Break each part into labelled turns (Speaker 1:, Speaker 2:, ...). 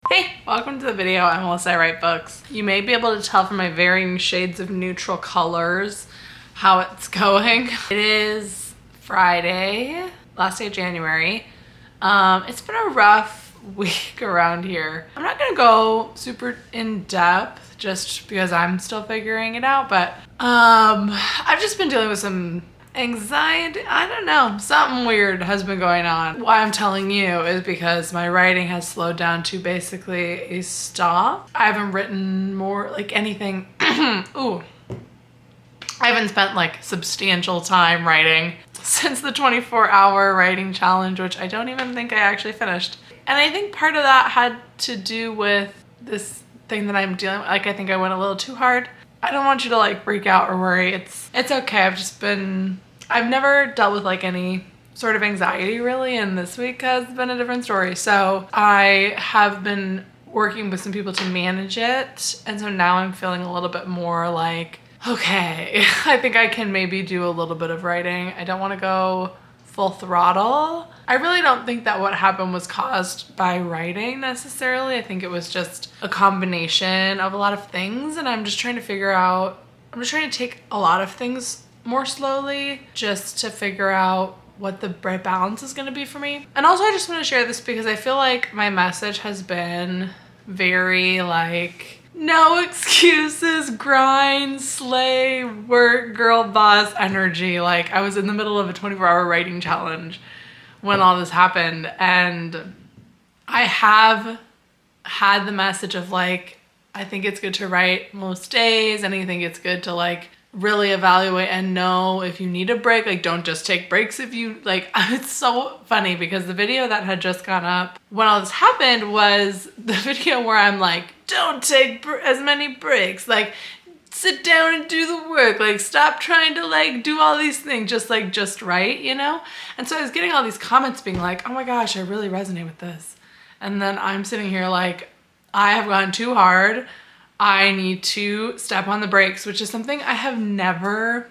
Speaker 1: Hey, welcome to the video. I'm Melissa, I write books. You may be able to tell from my varying shades of neutral colors how it's going. It is Friday, last day of January. It's been a rough week around here. I'm not gonna go super in depth just because I'm still figuring it out, but I've just been dealing with some anxiety. I don't know, something weird has been going on. Why I'm telling you is because my writing has slowed down to basically a stop. I haven't written more, like anything. Ooh. I haven't spent like substantial time writing since the 24-hour writing challenge, which I don't even think I actually finished. And I think part of that had to do with this thing that I'm dealing with. Like, I think I went a little too hard. I don't want you to like freak out or worry. It's okay. I've never dealt with like any sort of anxiety really, and this week has been a different story. So I have been working with some people to manage it. And so now I'm feeling a little bit more like, okay, I think I can maybe do a little bit of writing. I don't want to go full throttle. I really don't think that what happened was caused by writing necessarily. I think it was just a combination of a lot of things, and I'm just trying to take a lot of things more slowly just to figure out what the right balance is going to be for me. And also I just want to share this because I feel like my message has been very like, no excuses, grind, slay, work, girl boss energy. Like, I was in the middle of a 24-hour writing challenge when all this happened, and I have had the message of like, I think it's good to write most days, and I think it's good to like really evaluate and know if you need a break. Like, don't just take breaks if you like. It's so funny because the video that had just gone up when all this happened was the video where I'm like, don't take as many breaks, like sit down and do the work, like stop trying to like do all these things, just write, you know? And so I was getting all these comments being like, oh my gosh, I really resonate with this. And then I'm sitting here like, I have gone too hard. I need to step on the brakes, which is something I've never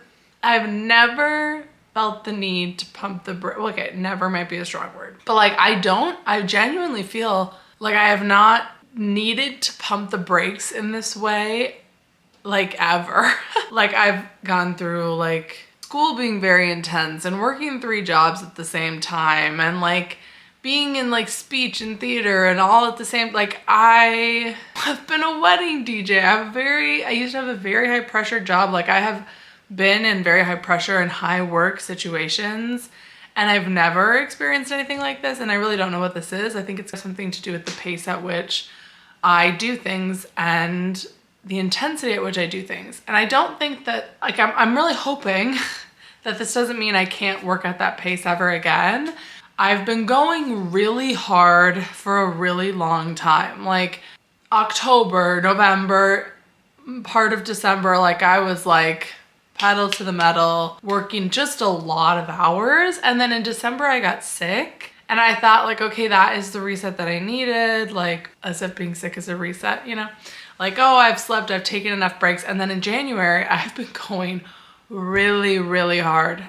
Speaker 1: felt the need to pump the brake. Okay, never might be a strong word, but like I genuinely feel like I have not needed to pump the brakes in this way like ever. Like, I've gone through like school being very intense and working 3 jobs at the same time and like being in like speech and theater and all at the same, like I have been a wedding DJ. I used to have a very high pressure job. Like, I have been in very high pressure and high work situations, and I've never experienced anything like this. And I really don't know what this is. I think it's something to do with the pace at which I do things and the intensity at which I do things. And I don't think that, like, I'm really hoping that this doesn't mean I can't work at that pace ever again. I've been going really hard for a really long time. Like October, November, part of December, like I was like pedal to the metal, working just a lot of hours. And then in December I got sick. And I thought like, okay, that is the reset that I needed. Like, as if being sick is a reset, you know? Like, oh, I've slept, I've taken enough breaks. And then in January, I've been going really, really hard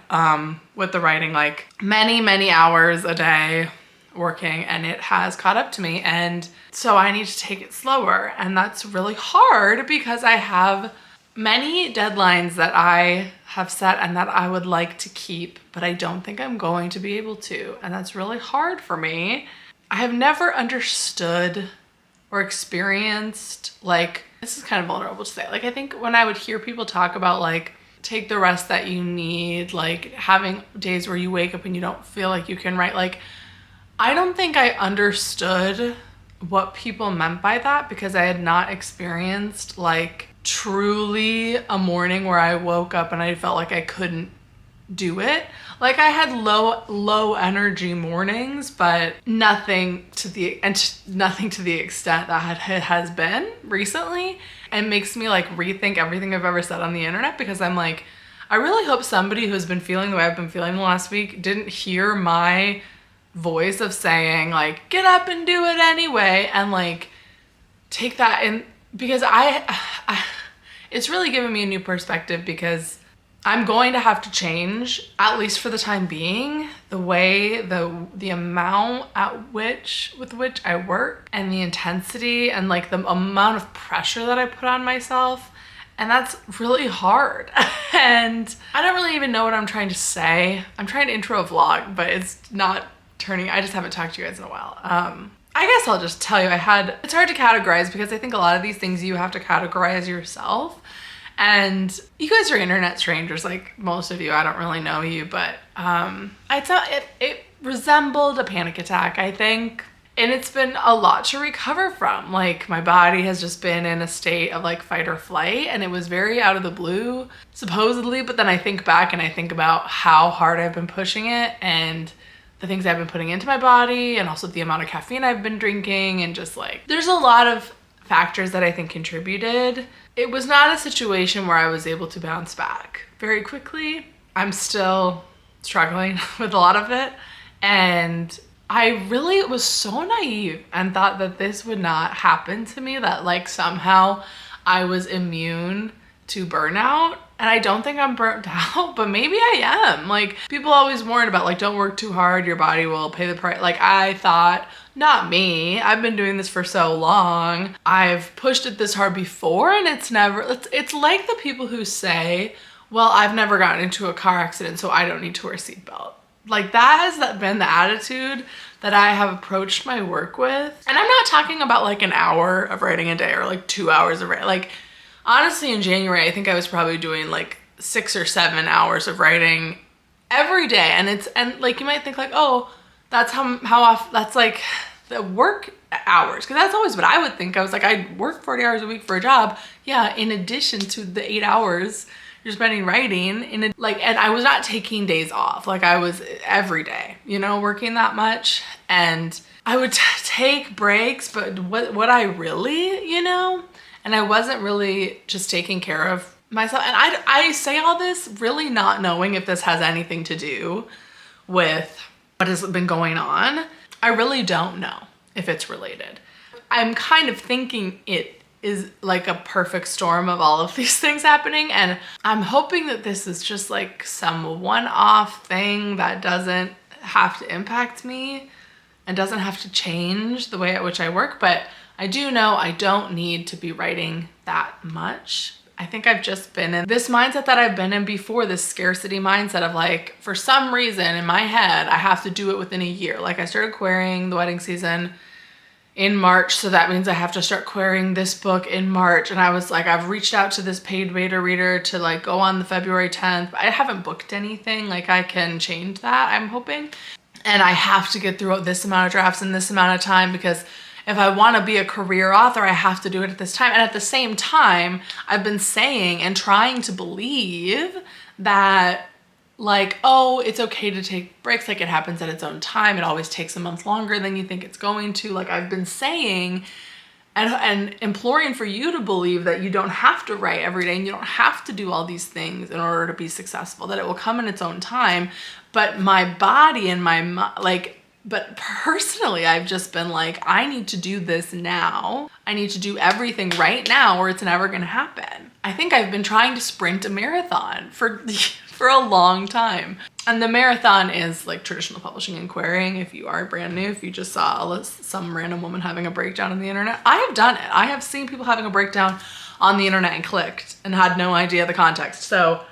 Speaker 1: with the writing, like many hours a day working, and it has caught up to me. And so I need to take it slower. And that's really hard because I have many deadlines that I have set and that I would like to keep, but I don't think I'm going to be able to. And that's really hard for me. I have never understood or experienced, like, this is kind of vulnerable to say. Like, I think when I would hear people talk about like, take the rest that you need, like having days where you wake up and you don't feel like you can write, like, I don't think I understood what people meant by that because I had not experienced like truly a morning where I woke up and I felt like I couldn't do it. Like, I had low energy mornings, but nothing to the extent that it has been recently, and makes me like rethink everything I've ever said on the internet, because I'm like, I really hope somebody who's been feeling the way I've been feeling the last week didn't hear my voice of saying like, get up and do it anyway, and like take that in, because I it's really given me a new perspective, because I'm going to have to change, at least for the time being, the way, the amount with which I work, and the intensity, and like the amount of pressure that I put on myself. And that's really hard. And I don't really even know what I'm trying to say. I'm trying to intro a vlog, but it's not turning, I just haven't talked to you guys in a while. I guess I'll just tell you, it's hard to categorize because I think a lot of these things you have to categorize yourself. And you guys are internet strangers, like most of you. I don't really know you, but it resembled a panic attack, I think. And it's been a lot to recover from. Like, my body has just been in a state of like fight or flight, and it was very out of the blue, supposedly. But then I think back and I think about how hard I've been pushing it, and the things I've been putting into my body, and also the amount of caffeine I've been drinking, and just like, there's a lot of factors that I think contributed. It was not a situation where I was able to bounce back very quickly. I'm still struggling with a lot of it. And I really was so naive and thought that this would not happen to me, that like somehow I was immune to burnout. And I don't think I'm burnt out, but maybe I am. Like, people always warn about like, don't work too hard, your body will pay the price. Like, I thought, not me. I've been doing this for so long. I've pushed it this hard before, and it's like the people who say, well, I've never gotten into a car accident, so I don't need to wear a seatbelt. Like, that has been the attitude that I have approached my work with. And I'm not talking about like an hour of writing a day or like 2 hours of writing. Like, honestly, in January, I think I was probably doing like 6 or 7 hours of writing every day. And like, you might think like, oh, that's how often, that's like the work hours. Cause that's always what I would think. I was like, I work 40 hours a week for a job. Yeah. In addition to the 8 hours you're spending writing and I was not taking days off. Like, I was every day, working that much. And I would take breaks, but what I really, and I wasn't really just taking care of myself. And I say all this really not knowing if this has anything to do with what has been going on. I really don't know if it's related. I'm kind of thinking it is like a perfect storm of all of these things happening. And I'm hoping that this is just like some one-off thing that doesn't have to impact me and doesn't have to change the way at which I work. But I do know I don't need to be writing that much. I think I've just been in this mindset that I've been in before, this scarcity mindset of like, for some reason in my head, I have to do it within a year. Like, I started querying the wedding season in March, so that means I have to start querying this book in March. And I was like, I've reached out to this paid beta reader to like go on the February 10th. I haven't booked anything. Like, I can change that, I'm hoping. And I have to get through this amount of drafts in this amount of time, because if I want to be a career author, I have to do it at this time. And at the same time, I've been saying and trying to believe that like, oh, it's okay to take breaks. Like, it happens at its own time. It always takes a month longer than you think it's going to. Like, I've been saying and imploring for you to believe that you don't have to write every day and you don't have to do all these things in order to be successful, that it will come in its own time. But my body and my mind, but personally, I've just been like, I need to do this now. I need to do everything right now or it's never gonna happen. I think I've been trying to sprint a marathon for a long time. And the marathon is like traditional publishing and querying. If you are brand new, if you just saw some random woman having a breakdown on the internet, I have done it. I have seen people having a breakdown on the internet and clicked and had no idea the context. So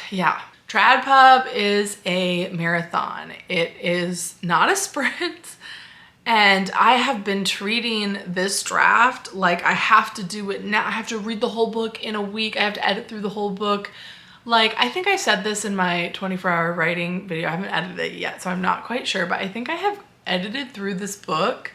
Speaker 1: yeah. TradPub is a marathon. It is not a sprint. And I have been treating this draft like I have to do it now. I have to read the whole book in a week. I have to edit through the whole book. Like, I think I said this in my 24-hour writing video. I haven't edited it yet, so I'm not quite sure. But I think I have edited through this book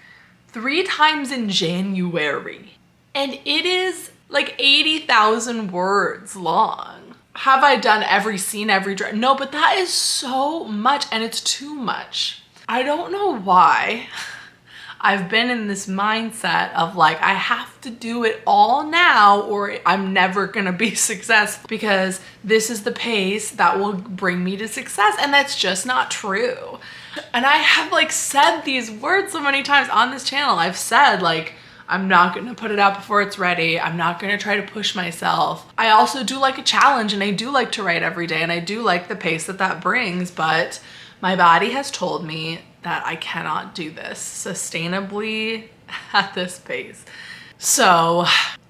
Speaker 1: 3 times in January. And it is like 80,000 words long. Have I done every scene, every draft? No, but that is so much, and it's too much. I don't know why I've been in this mindset of like, I have to do it all now or I'm never gonna be successful, because this is the pace that will bring me to success. And that's just not true. And I have like said these words so many times on this channel. I've said like, I'm not gonna put it out before it's ready. I'm not gonna try to push myself. I also do like a challenge, and I do like to write every day, and I do like the pace that that brings, but my body has told me that I cannot do this sustainably at this pace. So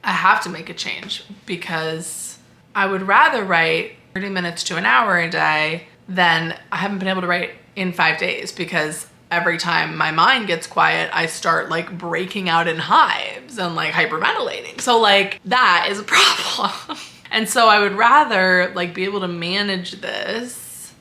Speaker 1: I have to make a change, because I would rather write 30 minutes to an hour a day than I haven't been able to write in 5 days, because every time my mind gets quiet, I start like breaking out in hives and like hyperventilating. So like that is a problem. And so I would rather like be able to manage this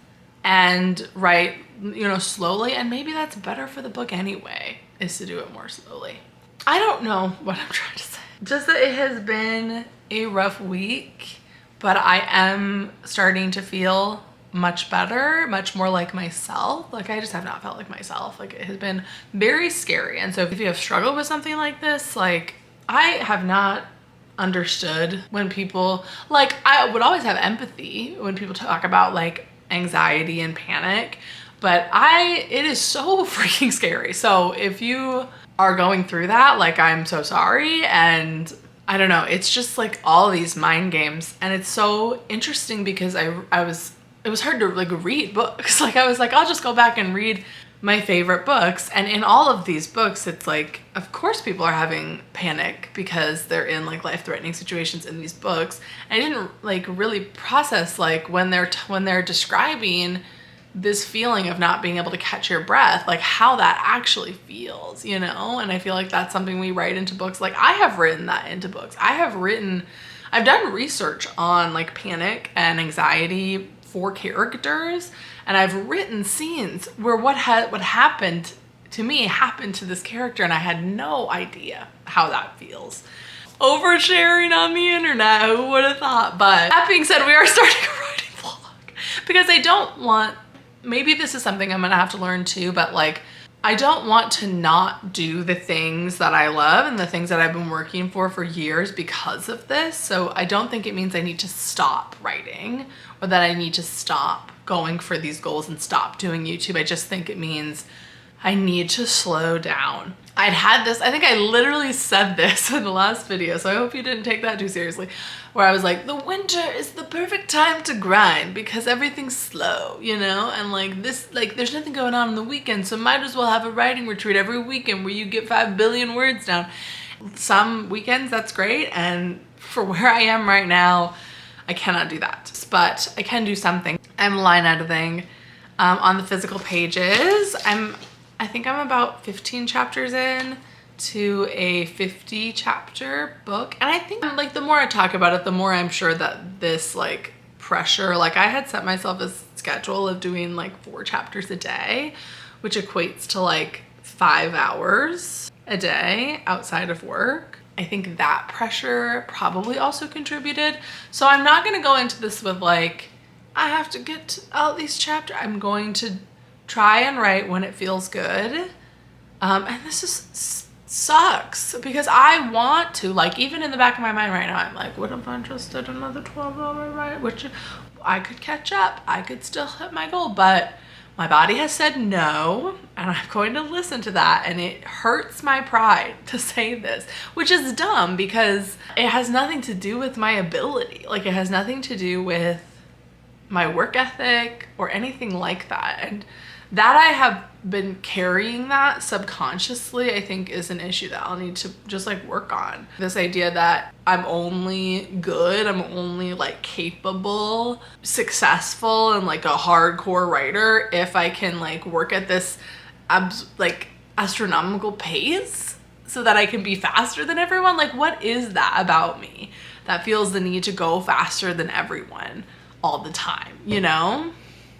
Speaker 1: and write, you know, slowly. And maybe that's better for the book anyway, is to do it more slowly. I don't know what I'm trying to say. Just that it has been a rough week, but I am starting to feel much better, much more like myself. Like I just have not felt like myself. Like it has been very scary. And so if you have struggled with something like this, like I have not understood when people, like I would always have empathy when people talk about like anxiety and panic, but it is so freaking scary. So if you are going through that, like I'm so sorry. And I don't know, it's just like all these mind games. And it's so interesting because it was hard to like read books. Like I was like, I'll just go back and read my favorite books. And in all of these books, it's like, of course people are having panic because they're in like life-threatening situations in these books. And I didn't like really process like when they're describing this feeling of not being able to catch your breath, like how that actually feels, you know? And I feel like that's something we write into books. Like I have written that into books. I've done research on like panic and anxiety for characters, and I've written scenes where what happened to me happened to this character, and I had no idea how that feels. Oversharing on the internet, who would have thought? But that being said, we are starting a writing vlog because I don't want, maybe this is something I'm gonna have to learn too, but like I don't want to not do the things that I love and the things that I've been working for years because of this. So I don't think it means I need to stop writing or that I need to stop going for these goals and stop doing YouTube. I just think it means I need to slow down. I'd had this, I think I literally said this in the last video, so I hope you didn't take that too seriously, where I was like, the winter is the perfect time to grind because everything's slow, you know? And like this, like there's nothing going on the weekend, so might as well have a writing retreat every weekend where you get 5 billion words down. Some weekends that's great, and for where I am right now, I cannot do that. But I can do something. I'm line editing on the physical pages. I think I'm about 15 chapters in to a 50 chapter book. And I think like the more I talk about it, the more I'm sure that this like pressure, like I had set myself a schedule of doing like 4 chapters a day, which equates to like 5 hours a day outside of work. I think that pressure probably also contributed. So I'm not gonna go into this with like, I have to get out these chapters. I'm going to try and write when it feels good. And this just sucks because I want to, like, even in the back of my mind right now, I'm like, what if I just did another 12-hour write? Which I could catch up. I could still hit my goal, but my body has said no, and I'm going to listen to that. And it hurts my pride to say this, which is dumb because it has nothing to do with my ability. Like, it has nothing to do with my work ethic or anything like that. And that I have been carrying that subconsciously, I think is an issue that I'll need to just like work on. This idea that I'm only good, I'm only like capable, successful, and like a hardcore writer if I can like work at this like astronomical pace so that I can be faster than everyone. Like, what is that about me that feels the need to go faster than everyone all the time, you know?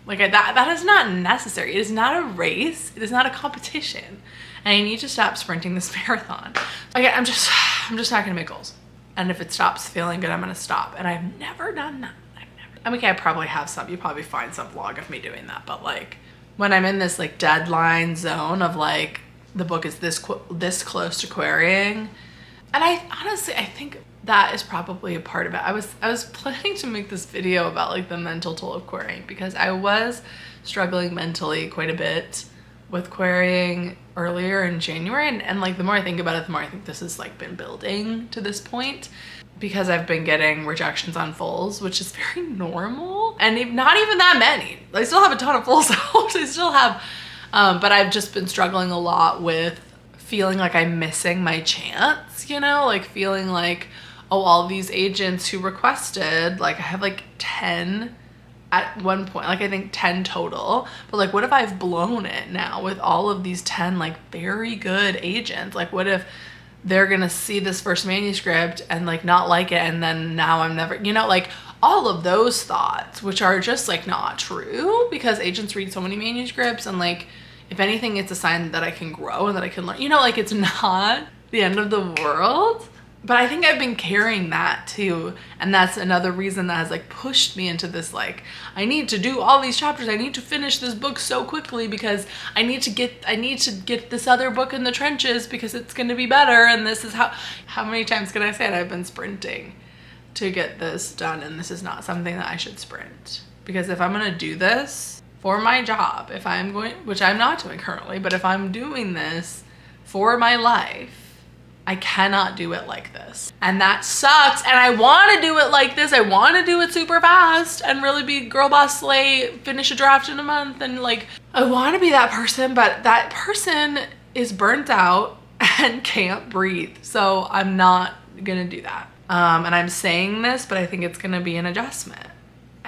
Speaker 1: Like that is not necessary. It is not a race. It is not a competition. And I need to stop sprinting this marathon. Okay, I'm just not gonna make goals. And if it stops feeling good, I'm gonna stop. And I've never done that. I mean, I probably have some. You probably find some vlog of me doing that. But like when I'm in this like deadline zone of like the book is this close to querying, and I honestly, I think that is probably a part of it. I was planning to make this video about like the mental toll of querying because I was struggling mentally quite a bit with querying earlier in January. And like, the more I think about it, the more I think this has like been building to this point, because I've been getting rejections on fulls, which is very normal. And not even that many. I still have a ton of fulls out. I still have, but I've just been struggling a lot with feeling like I'm missing my chance, you know, like feeling like, oh, all these agents who requested, like I have like 10 at one point, like I think 10 total, but like what if I've blown it now with all of these 10 like very good agents? Like what if they're gonna see this first manuscript and like not like it, and then now I'm never, you know, like all of those thoughts, which are just like not true, because agents read so many manuscripts, and like if anything, it's a sign that I can grow and that I can learn, you know, like it's not the end of the world. But I think I've been carrying that too. And that's another reason that has like pushed me into this, like, I need to do all these chapters. I need to finish this book so quickly because I need to get this other book in the trenches because it's going to be better. And this is how many times can I say it? I've been sprinting to get this done. And this is not something that I should sprint, because if I'm going to do this for my job, if I'm going, which I'm not doing currently, but if I'm doing this for my life, I cannot do it like this. And that sucks. And I want to do it like this. I want to do it super fast and really be girl boss slay, finish a draft in a month. And like, I want to be that person, but that person is burnt out and can't breathe. So I'm not going to do that. And I'm saying this, but I think it's going to be an adjustment.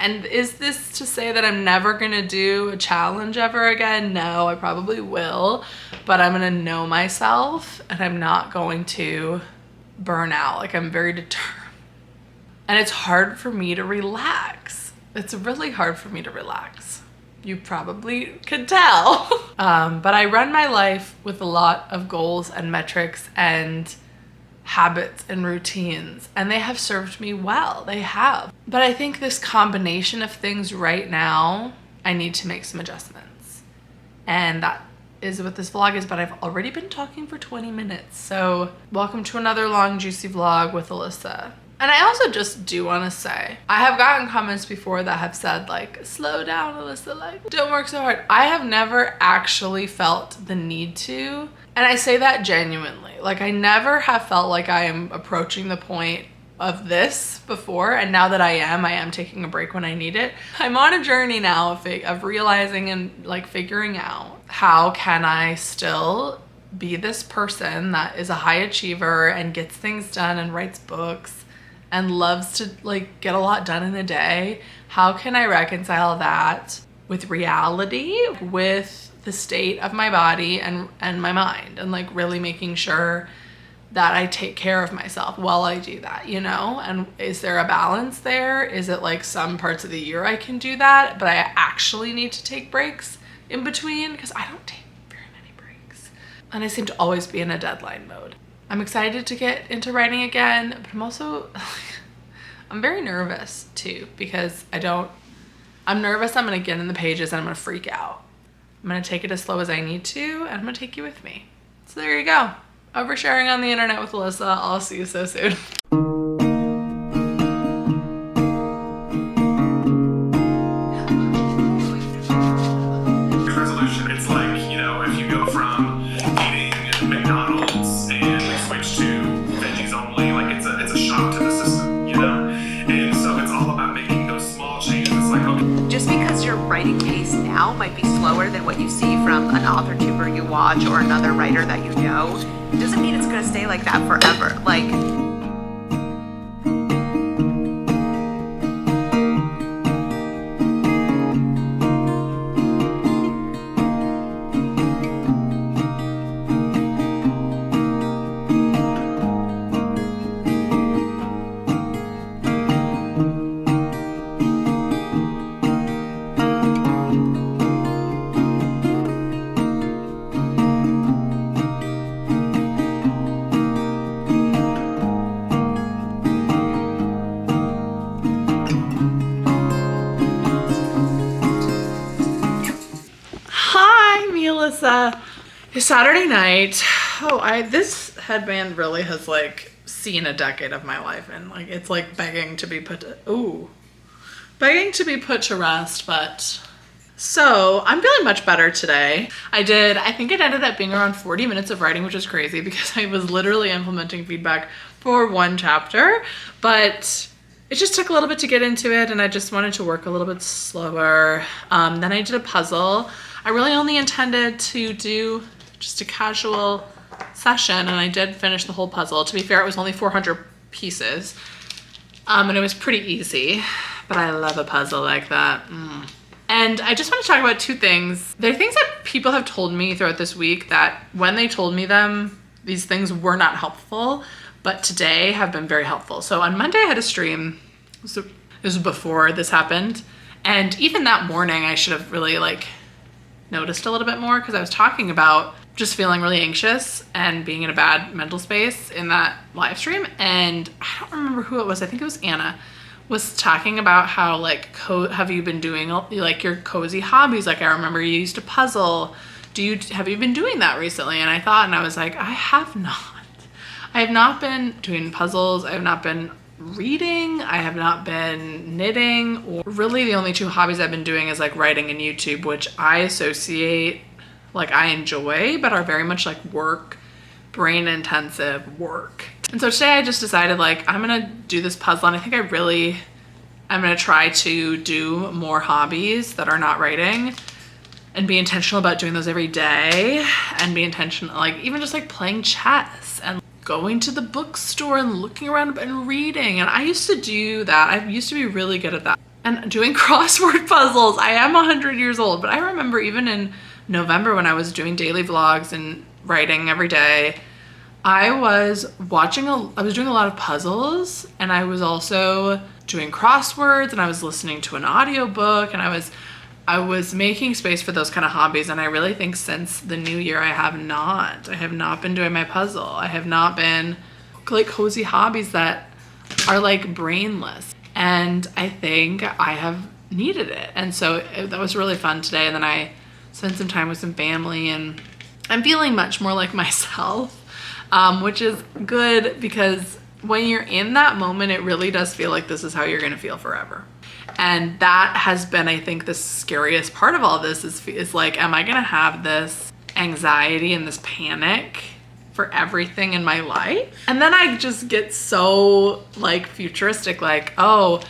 Speaker 1: And is this to say that I'm never gonna do a challenge ever again? No, I probably will, but I'm gonna know myself and I'm not going to burn out. Like, I'm very determined. And it's hard for me to relax. It's really hard for me to relax. You probably could tell. But I run my life with a lot of goals and metrics and habits and routines, and they have served me well. They have. But I think this combination of things right now, I need to make some adjustments. And that is what this vlog is, but I've already been talking for 20 minutes. So welcome to another long, juicy vlog with Alyssa. And I also just do want to say, I have gotten comments before that have said like, slow down, Alyssa, like, don't work so hard. I have never actually felt the need to. And I say that genuinely. Like, I never have felt like I am approaching the point of this before. And now that I am taking a break when I need it. I'm on a journey now of realizing and like figuring out, how can I still be this person that is a high achiever and gets things done and writes books and loves to like get a lot done in a day? How can I reconcile that with reality, with the state of my body and my mind, and like really making sure that I take care of myself while I do that, you know? And is there a balance there? Is it like some parts of the year I can do that, but I actually need to take breaks in between? Because I don't take very many breaks. And I seem to always be in a deadline mode. I'm excited to get into writing again, but I'm also, I'm very nervous too, because I'm nervous I'm gonna get in the pages and I'm gonna freak out. I'm gonna take it as slow as I need to, and I'm gonna take you with me. So there you go. Oversharing on the internet with Alyssa. I'll see you so soon.
Speaker 2: Resolution. It's like, you know, if you go from eating McDonald's and switch to veggies only, like it's a shock to the system, you know? And so it's all about making those small changes. It's like, okay,
Speaker 3: just because your writing pace now might be slower than what you see from an authortuber you watch or another writer that you know, doesn't mean it's going to stay like that forever. Like,
Speaker 1: It's Saturday night. This headband really has like seen a decade of my life, and like it's like begging to be put to rest, but So I'm feeling much better today. I think it ended up being around 40 minutes of writing, which is crazy because I was literally implementing feedback for one chapter, but it just took a little bit to get into it, and I just wanted to work a little bit slower. Then I did a puzzle. I really only intended to do just a casual session, and I did finish the whole puzzle. To be fair, it was only 400 pieces, and it was pretty easy, but I love a puzzle like that. And I just want to talk about two things. There are things that people have told me throughout this week that when they told me them, these things were not helpful, but today have been very helpful. So on Monday I had a stream. This was before this happened. And even that morning I should have really noticed a little bit more, because I was talking about just feeling really anxious and being in a bad mental space in that live stream. And I don't remember who it was. I think it was Anna was talking about how have you been doing your cozy hobbies? Like, I remember you used to puzzle. Have you been doing that recently? And I was like, I have not. I have not been doing puzzles. I have not been reading. I have not been knitting. Or really the only two hobbies I've been doing is writing and YouTube, which I associate, I enjoy, but are very much work, brain intensive work. And so today I just decided I'm gonna do this puzzle, and I think I'm gonna try to do more hobbies that are not writing and be intentional about doing those every day, and be intentional, even just playing chess and going to the bookstore and looking around and reading. And I used to do that. I used to be really good at that. And doing crossword puzzles. I am 100 years old, but I remember even in November when I was doing daily vlogs and writing every day, I was doing a lot of puzzles, and I was also doing crosswords, and I was listening to an audiobook, and I was making space for those kind of hobbies. And I really think since the new year, I have not been doing my puzzle. I have not been cozy hobbies that are brainless. And I think I have needed it. And so that was really fun today. And then I spent some time with some family, and I'm feeling much more like myself. Which is good, because when you're in that moment, it really does feel like this is how you're going to feel forever. And that has been, I think, the scariest part of all this is am I going to have this anxiety and this panic for everything in my life? And then I just get so futuristic, oh,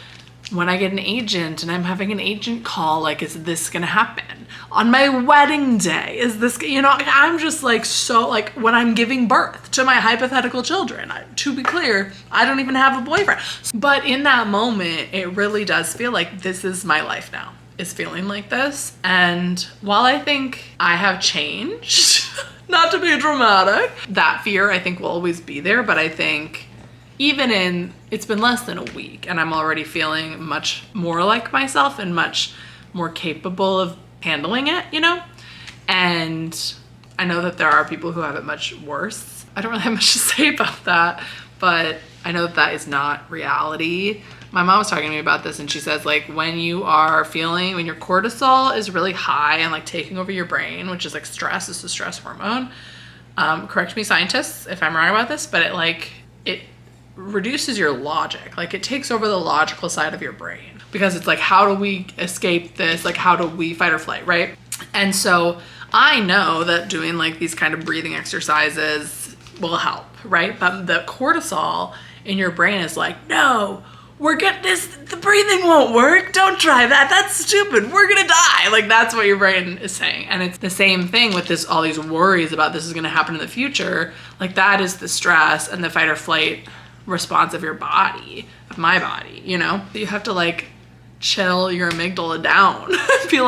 Speaker 1: when I get an agent and I'm having an agent call, is this gonna happen? On my wedding day, is this, I'm just so when I'm giving birth to my hypothetical children, to be clear, I don't even have a boyfriend. But in that moment, it really does feel like this is my life now. It's feeling like this. And while I think I have changed, not to be dramatic, that fear I think will always be there. But I think it's been less than a week, and I'm already feeling much more like myself and much more capable of handling it, And I know that there are people who have it much worse. I don't really have much to say about that, but I know that is not reality. My mom was talking to me about this, and she says when your cortisol is really high and taking over your brain, which is stress, is the stress hormone. Correct me, scientists, if I'm wrong about this, but it reduces your logic. It takes over the logical side of your brain, because it's how do we escape this? How do we fight or flight, right? And so I know that doing these kind of breathing exercises will help, right? But the cortisol in your brain is no, the breathing won't work. Don't try that. That's stupid. We're gonna die. That's what your brain is saying. And it's the same thing with all these worries about this is gonna happen in the future. That is the stress and the fight or flight response of your body, of my body, You have to chill your amygdala down. Be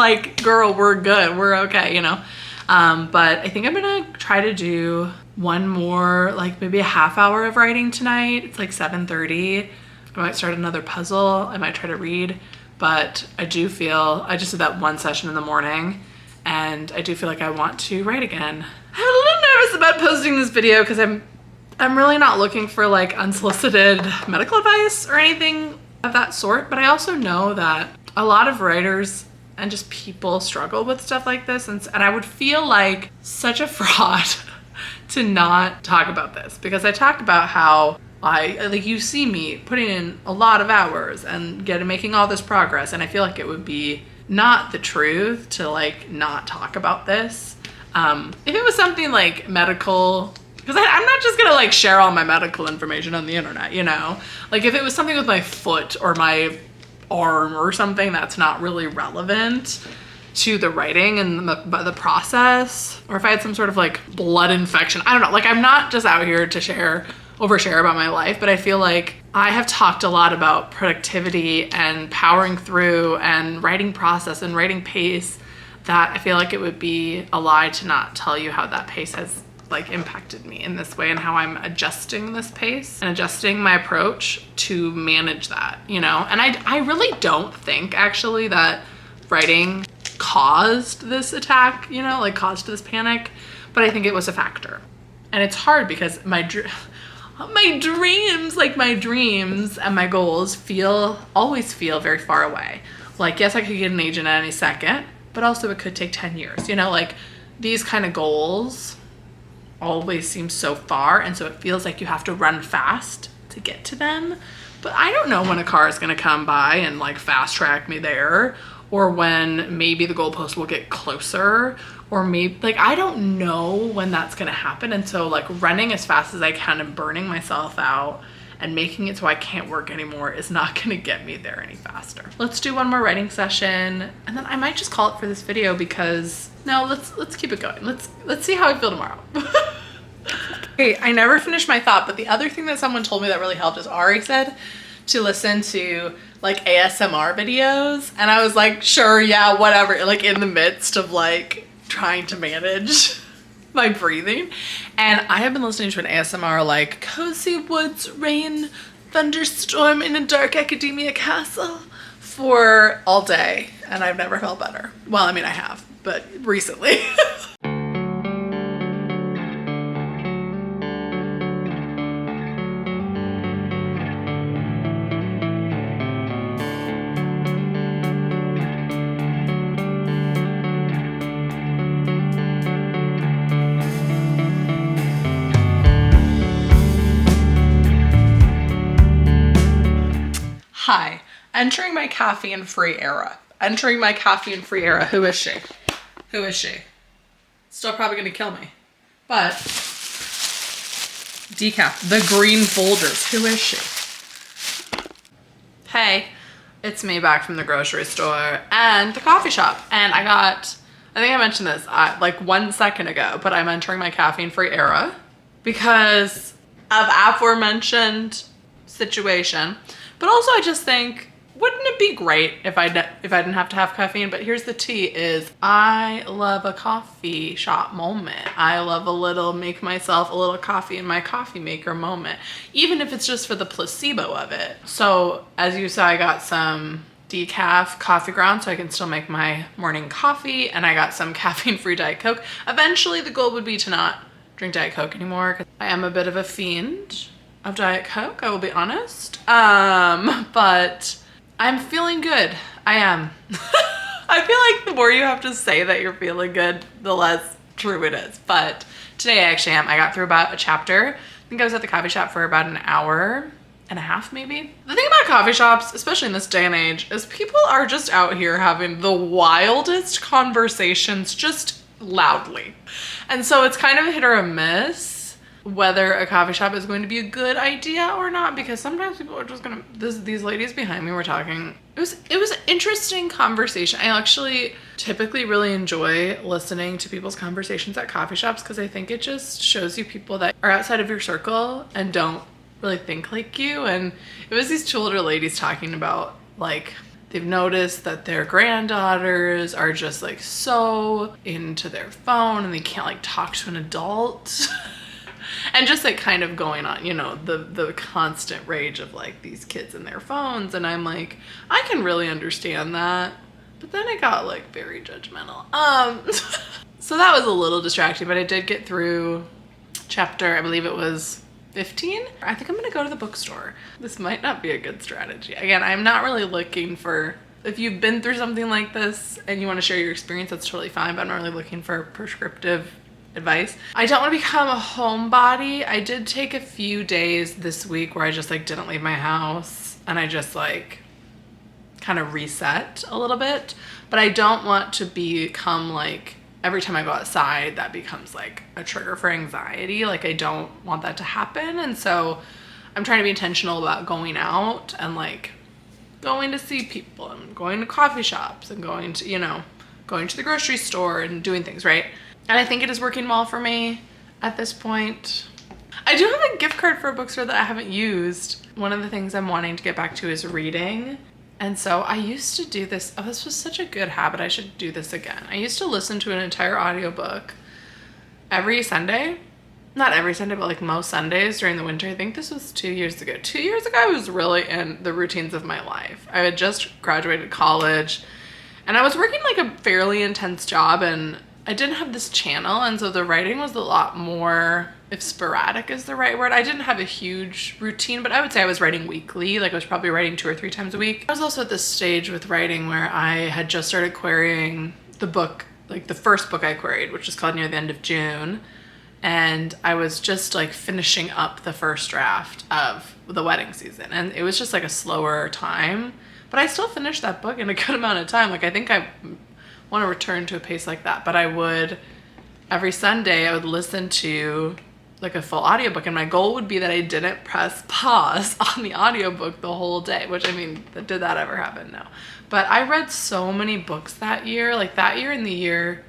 Speaker 1: girl, we're good, we're okay, But I think I'm gonna try to do one more, maybe a half hour of writing tonight. It's 7:30. I might start another puzzle. I might try to read, but I just did that one session in the morning, and I do feel like I want to write again. I'm a little nervous about posting this video because I'm really not looking for unsolicited medical advice or anything of that sort, but I also know that a lot of writers and just people struggle with stuff like this, and I would feel like such a fraud to not talk about this, because I talk about how you see me putting in a lot of hours and making all this progress, and I feel like it would be not the truth to like not talk about this. If it was something like medical, because I'm not just gonna like share all my medical information on the internet, you know? Like if it was something with my foot or my arm or something that's not really relevant to the writing and the process, or if I had some sort of like blood infection, I don't know, like I'm not just out here to overshare about my life, but I feel like I have talked a lot about productivity and powering through and writing process and writing pace, that I feel like it would be a lie to not tell you how that pace has like impacted me in this way and how I'm adjusting this pace and adjusting my approach to manage that, you know? And I really don't think actually that writing caused this attack, you know, like caused this panic, but I think it was a factor. And it's hard because my dreams and my goals always feel very far away. Like, yes, I could get an agent at any second, but also it could take 10 years, you know, like these kind of goals always seem so far. And so it feels like you have to run fast to get to them. But I don't know when a car is going to come by and like fast track me there, or when maybe the goalpost will get closer, or maybe like, I don't know when that's going to happen. And so like running as fast as I can and burning myself out and making it so I can't work anymore is not going to get me there any faster. Let's do one more writing session and then I might just call it for this video, because no, let's keep it going. Let's see how I feel tomorrow. Okay, I never finished my thought, but the other thing that someone told me that really helped is Ari said to listen to like ASMR videos, and I was like, sure, yeah, whatever, like in the midst of like trying to manage my breathing. And I have been listening to an ASMR like cozy woods, rain, thunderstorm in a dark academia castle for all day, and I've never felt better. Well, I mean, I have, but recently. Hi, entering my caffeine-free era. Entering my caffeine-free era. Who is she? Who is she? Still probably gonna kill me. But decaf, the green folders. Who is she? Hey, it's me back from the grocery store and the coffee shop. And I think I mentioned this like 1 second ago, but I'm entering my caffeine-free era because of aforementioned situation. But also I just think, wouldn't it be great if I didn't have to have caffeine? But here's the tea is I love a coffee shop moment. I love a little make myself a little coffee in my coffee maker moment, even if it's just for the placebo of it. So as you saw, I got some decaf coffee grounds so I can still make my morning coffee, and I got some caffeine-free Diet Coke. Eventually the goal would be to not drink Diet Coke anymore, because I am a bit of a fiend of Diet Coke, I will be honest. But I'm feeling good. I am. I feel like the more you have to say that you're feeling good, the less true it is. But today I actually am. I got through about a chapter. I think I was at the coffee shop for about an hour and a half maybe. The thing about coffee shops, especially in this day and age, is people are just out here having the wildest conversations just loudly. And so it's kind of a hit or a miss whether a coffee shop is going to be a good idea or not, because sometimes people are just gonna, these ladies behind me were talking. It was an interesting conversation. I actually typically really enjoy listening to people's conversations at coffee shops, because I think it just shows you people that are outside of your circle and don't really think like you. And it was these two older ladies talking about like they've noticed that their granddaughters are just like so into their phone and they can't like talk to an adult. And just like kind of going on, you know, the constant rage of like these kids and their phones. And I'm like, I can really understand that. But then it got like very judgmental. So that was a little distracting, but I did get through chapter, I believe it was 15. I think I'm gonna go to the bookstore. This might not be a good strategy. Again, I'm not really looking for, if you've been through something like this and you want to share your experience, that's totally fine, but I'm not really looking for prescriptive advice. I don't want to become a homebody. I did take a few days this week where I just like didn't leave my house, and I just like kind of reset a little bit. But I don't want to become like, every time I go outside, that becomes like a trigger for anxiety. Like I don't want that to happen. And so I'm trying to be intentional about going out and like going to see people and going to coffee shops and going to, you know, going to the grocery store and doing things, right? And I think it is working well for me at this point. I do have a gift card for a bookstore that I haven't used. One of the things I'm wanting to get back to is reading. And so I used to do this. Oh, this was such a good habit. I should do this again. I used to listen to an entire audiobook every Sunday. Not every Sunday, but like most Sundays during the winter. I think this was 2 years ago. 2 years ago, I was really in the routines of my life. I had just graduated college and I was working like a fairly intense job, and I didn't have this channel. And so the writing was a lot more, if sporadic is the right word. I didn't have a huge routine, but I would say I was writing weekly. Like I was probably writing 2 or 3 times a week. I was also at this stage with writing where I had just started querying the book, like the first book I queried, which was called Near the End of June. And I was just like finishing up the first draft of The Wedding Season. And it was just like a slower time, but I still finished that book in a good amount of time. Like I think I want to return to a pace like that, but I would, every Sunday I would listen to like a full audiobook, and my goal would be that I didn't press pause on the audiobook the whole day, which I mean, did that ever happen? No. But I read so many books that year, like that year and the year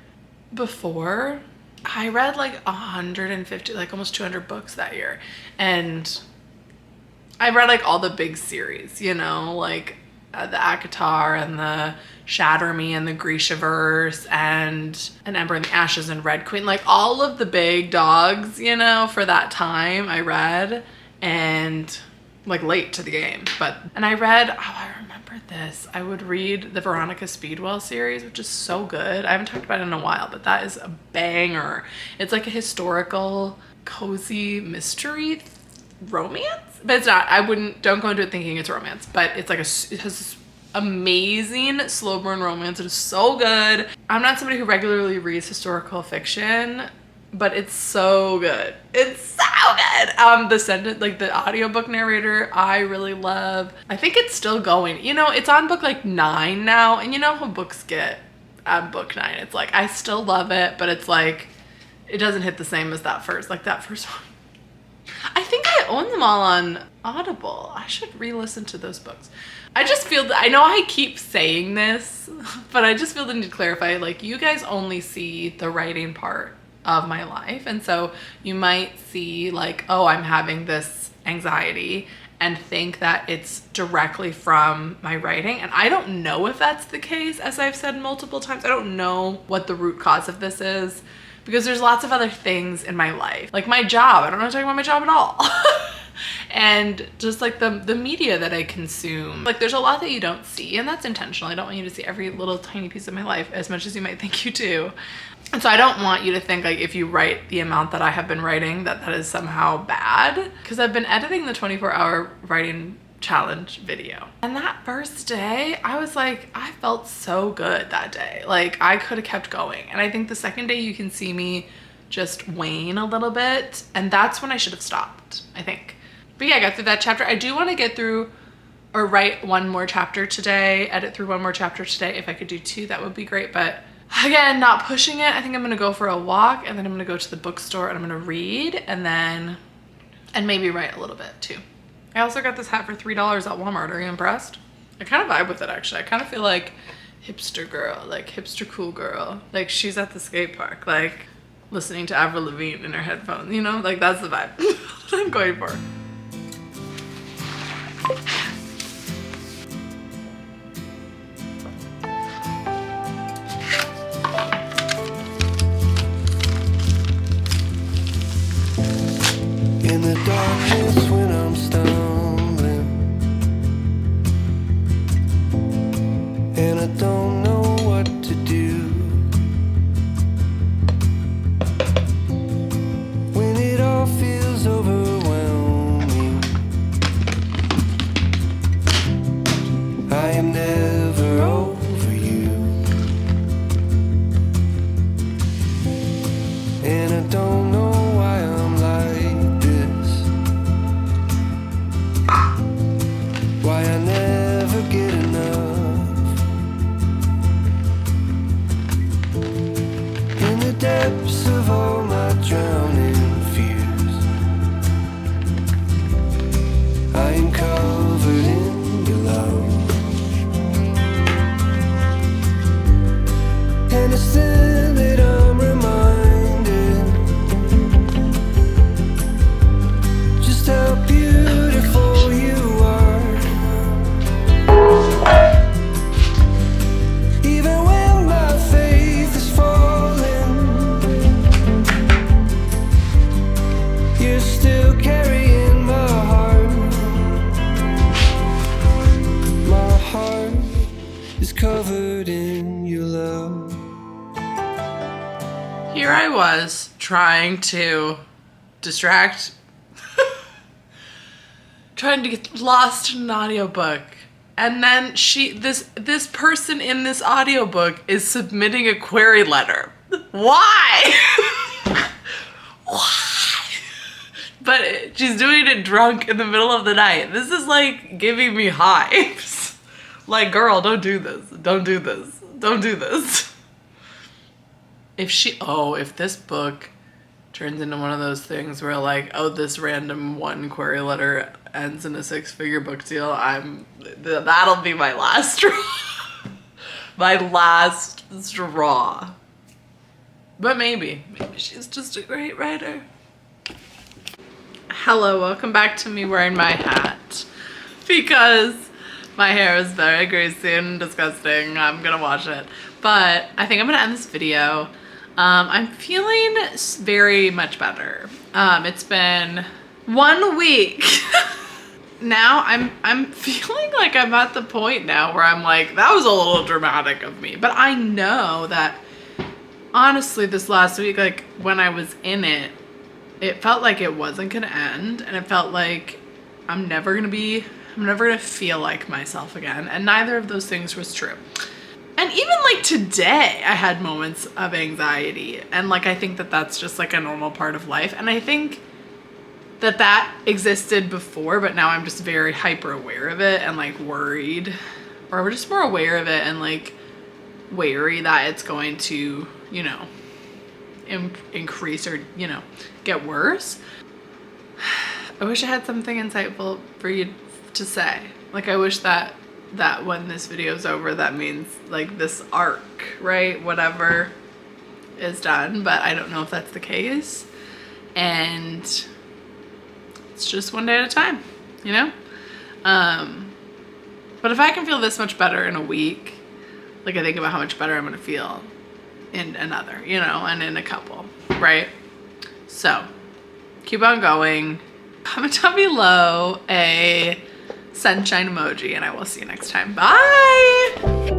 Speaker 1: before, I read like 150, like almost 200 books that year. And I read like all the big series, you know, like the ACOTAR and the Shatter Me and the Grishaverse and An Ember in the Ashes and Red Queen, like all of the big dogs, you know, for that time I read, and like late to the game. And I read, oh, I remember this. I would read the Veronica Speedwell series, which is so good. I haven't talked about it in a while, but that is a banger. It's like a historical, cozy mystery romance. But it's not, don't go into it thinking it's romance, but it's like it has this amazing slow burn romance. It is so good. I'm not somebody who regularly reads historical fiction, but it's so good. It's so good. The audiobook narrator, I really love. I think it's still going. You know, it's on book like 9 now, and you know how books get at book 9. It's like, I still love it, but it's like, it doesn't hit the same as that first one. I think I own them all on Audible. I should re-listen to those books. I just feel that, I know I keep saying this, but I just feel the need to clarify, like, you guys only see the writing part of my life. And so you might see like, oh, I'm having this anxiety, and think that it's directly from my writing. And I don't know if that's the case, as I've said multiple times. I don't know what the root cause of this is, because there's lots of other things in my life. Like my job, I don't know talking about my job at all. And just like the media that I consume. Like there's a lot that you don't see, and that's intentional. I don't want you to see every little tiny piece of my life as much as you might think you do. And so I don't want you to think like if you write the amount that I have been writing that is somehow bad, because I've been editing the 24-hour writing challenge video. And that first day, I was like, I felt so good that day. Like I could have kept going. And I think the second day you can see me just wane a little bit, and that's when I should have stopped, I think. But yeah, I got through that chapter. I do want to get through or write one more chapter today, edit through one more chapter today. If I could do 2, that would be great. But again, not pushing it. I think I'm gonna go for a walk, and then I'm gonna go to the bookstore and I'm gonna read, and maybe write a little bit too. I also got this hat for $3 at Walmart. Are you impressed? I kind of vibe with it actually. I kind of feel like hipster girl, like hipster cool girl. Like she's at the skate park, like listening to Avril Lavigne in her headphones, you know? Like that's the vibe I'm going for.
Speaker 4: In the darkness when I'm stumbling, and I don't know what to do, when it all feels overwhelming, I am never over you, and I don't know why I'm like this, why I never get enough.
Speaker 1: was trying to distract, trying to get lost in an audiobook. And then this person in this audiobook is submitting a query letter. Why? Why? But she's doing it drunk in the middle of the night. This is like giving me hives. Like, girl, don't do this. Don't do this. Don't do this. If this book turns into one of those things where like, oh, this random one query letter ends in a 6-figure book deal, that'll be my last straw. My last straw. But maybe she's just a great writer. Hello, welcome back to me wearing my hat because my hair is very greasy and disgusting. I'm gonna wash it, but I think I'm gonna end this video. I'm feeling very much better. It's been 1 week. Now I'm feeling like I'm at the point now where I'm like, that was a little dramatic of me, but I know that honestly this last week, like when I was in it, it felt like it wasn't gonna end, and it felt like I'm never gonna feel like myself again, and neither of those things was true. And even like today, I had moments of anxiety, and like I think that that's just like a normal part of life, and I think that that existed before, but now I'm just very hyper aware of it and like worried, or we're just more aware of it and like wary that it's going to, you know, increase or, you know, get worse. I wish I had something insightful for you to say. Like, I wish that when this video is over, that means like this arc, right? Whatever is done, but I don't know if that's the case. And it's just one day at a time, you know? But if I can feel this much better in a week, like I think about how much better I'm gonna feel in another, you know, and in a couple, right? So keep on going. Comment down below a sunshine emoji, and I will see you next time. Bye.